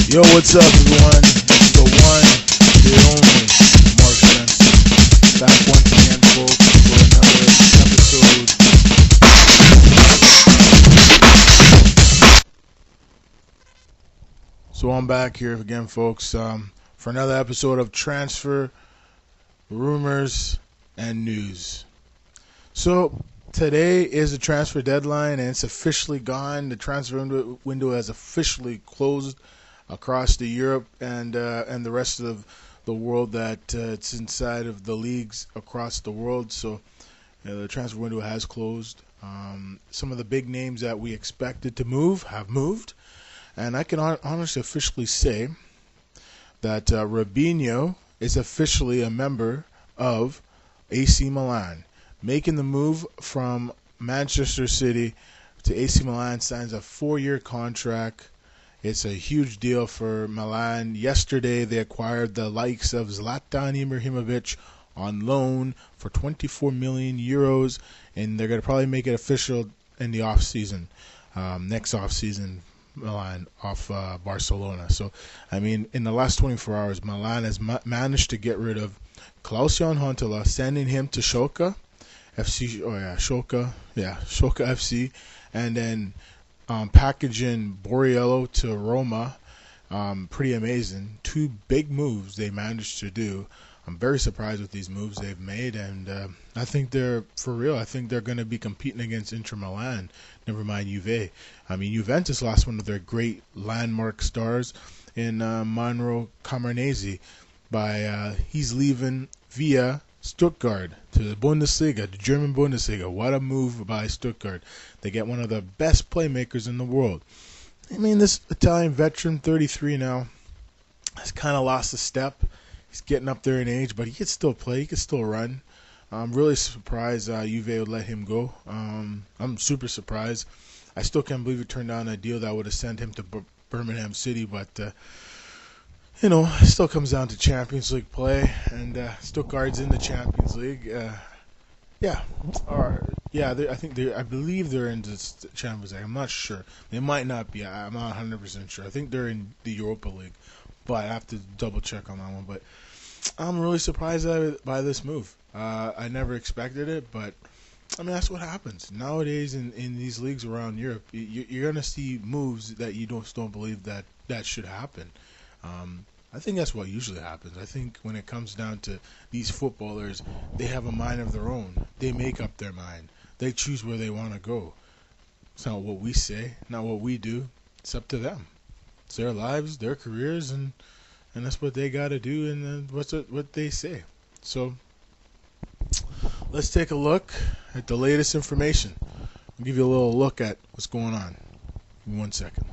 Yo, what's up, everyone? It's the one, the only Mark Spence. Back once again, folks, for another episode. So I'm back here again, folks, for another episode of Transfer Rumors and News. So today is the transfer deadline, and it's officially gone. The transfer window has officially closed across the Europe and the rest of the world that it's inside of the leagues across the world. So the transfer window has closed. Some of the big names that we expected to move have moved, and I can honestly officially say that Robinho is officially a member of AC Milan, making the move from Manchester City to AC Milan. Signs a 4-year contract. It's a huge deal for Milan. Yesterday, they acquired the likes of Zlatan Ibrahimovic on loan for 24 million euros, and they're going to probably make it official in the off-season, next off-season, Milan off Barcelona. So, I mean, in the last 24 hours, Milan has managed to get rid of Klaus-Jan Huntelaar, sending him to Schalke FC, and then packaging Borriello to Roma. Pretty amazing. 2 big moves they managed to do. I'm very surprised with these moves they've made, and I think they're for real. I think they're going to be competing against Inter Milan. Never mind Juve. I mean, Juventus lost one of their great landmark stars in Mauro Camoranesi by he's leaving via Stuttgart to the Bundesliga, the German Bundesliga. What a move by Stuttgart. They get one of the best playmakers in the world. I mean, this Italian veteran, 33 now, has kind of lost a step. He's getting up there in age, but he can still play. He can still run. I'm really surprised Juve would let him go. I'm super surprised. I still can't believe he turned down a deal that would have sent him to Birmingham City, but it still comes down to Champions League play, and Stuttgart's in the Champions League. I believe they're in the Champions League. I'm not sure. They might not be. I'm not 100% sure. I think they're in the Europa League, but I have to double check on that one. But I'm really surprised by this move. I never expected it, but I mean, that's what happens nowadays in these leagues around Europe. You're going to see moves that you don't believe that should happen. I think that's what usually happens. I think when it comes down to these footballers, they have a mind of their own. They make up their mind. They choose where they want to go. It's not what we say, not what we do. It's up to them. It's their lives, their careers, and that's what they got to do, and what they say. So let's take a look at the latest information. I'll give you a little look at what's going on. Give me 1 second.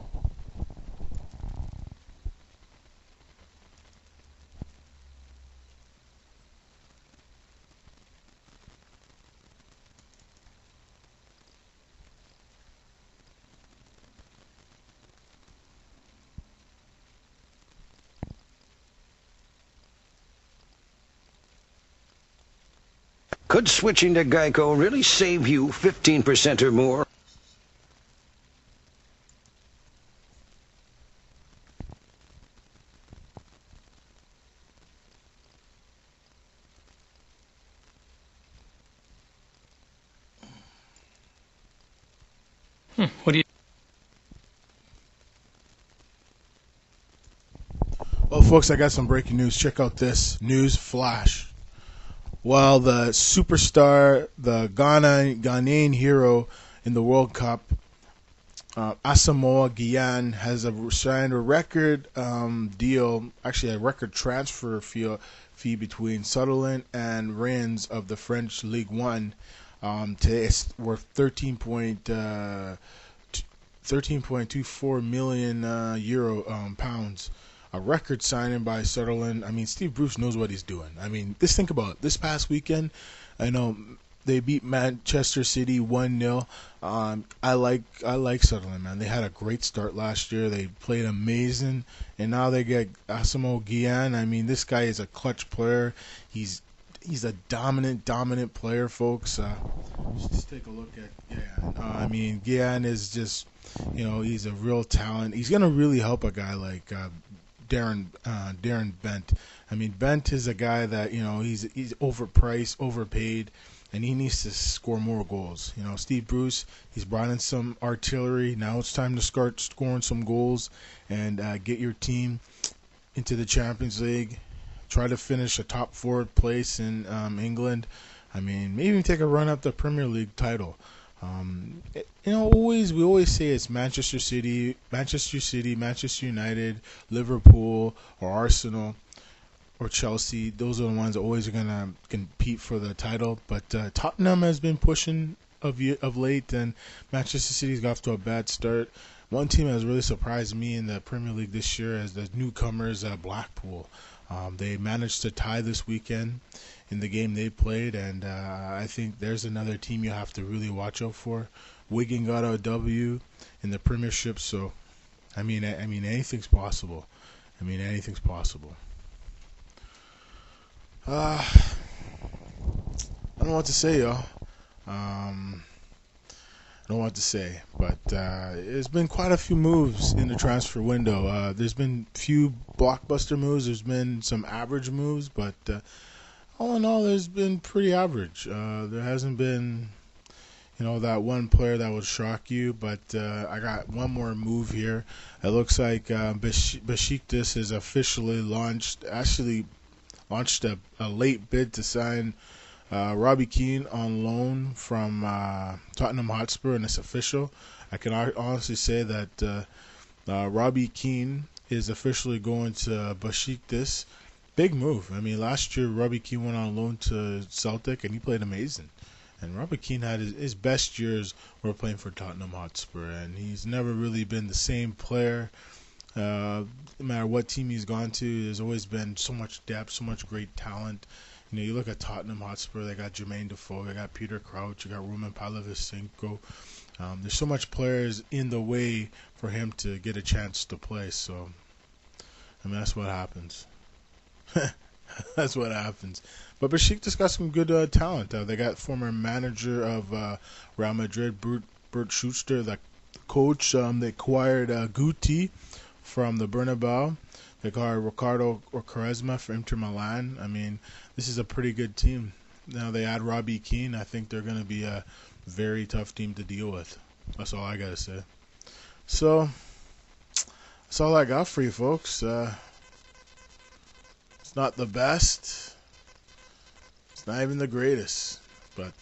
Could switching to Geico really save you 15% or more? What do you... Well, folks, I got some breaking news. Check out this news flash. While the superstar, the Ghanaian hero in the World Cup, Asamoah Gyan, has signed a record deal, actually a record transfer fee between Sunderland and Rennes of the French Ligue 1. Today it's worth 13.24 million pounds. A record signing by Sunderland. I mean, Steve Bruce knows what he's doing. I mean, just think about it. This past weekend, I know they beat Manchester City 1-0. I like Sunderland, man. They had a great start last year. They played amazing, and now they get Asamoah Gyan. I mean, this guy is a clutch player. He's he's a dominant player, folks. Just take a look at Guyan. I mean, Guyan is just, he's a real talent. He's gonna really help a guy like Darren Bent. I mean, Bent is a guy that he's overpriced, overpaid, and he needs to score more goals. Steve Bruce, he's brought in some artillery. Now it's time to start scoring some goals and get your team into the Champions League. Try to finish a top 4 place in England. I mean, maybe even take a run up the Premier League title. We always say it's Manchester City, Manchester United, Liverpool, or Arsenal, or Chelsea. Those are the ones that always are gonna compete for the title. But Tottenham has been pushing of late, and Manchester City's got off to a bad start. One team that has really surprised me in the Premier League this year is the newcomers, Blackpool. They managed to tie this weekend in the game they played, and I think there's another team you have to really watch out for. Wigan got a W in the Premiership, so I mean anything's possible. Anything's possible. I don't know what to say, y'all. I don't know what to say, but there's been quite a few moves in the transfer window. There's been few blockbuster moves. There's been some average moves, but all in all, there's been pretty average. There hasn't been, that one player that would shock you, but I got one more move here. It looks like Besiktas has officially launched a late bid to sign Robbie Keane on loan from Tottenham Hotspur, and it's official. I can honestly say that Robbie Keane is officially going to Besiktas. Big move. Last year Robbie Keane went on loan to Celtic, and he played amazing. And Robbie Keane had his best years were playing for Tottenham Hotspur, and he's never really been the same player. No matter what team he's gone to, there's always been so much depth, so much great talent. You look at Tottenham Hotspur, they got Jermaine Defoe, they got Peter Crouch, you got Roman Palavisenko. There's so much players in the way for him to get a chance to play. So, that's what happens. That's what happens. But Besiktas got some good talent. They got former manager of Real Madrid, Bert Schuster, the coach. They acquired Guti from the Bernabeu. They got Ricardo Quaresma for Inter Milan. This is a pretty good team. Now they add Robbie Keane. I think they're going to be a very tough team to deal with. That's all I got to say. So, that's all I got for you, folks. It's not the best. It's not even the greatest. But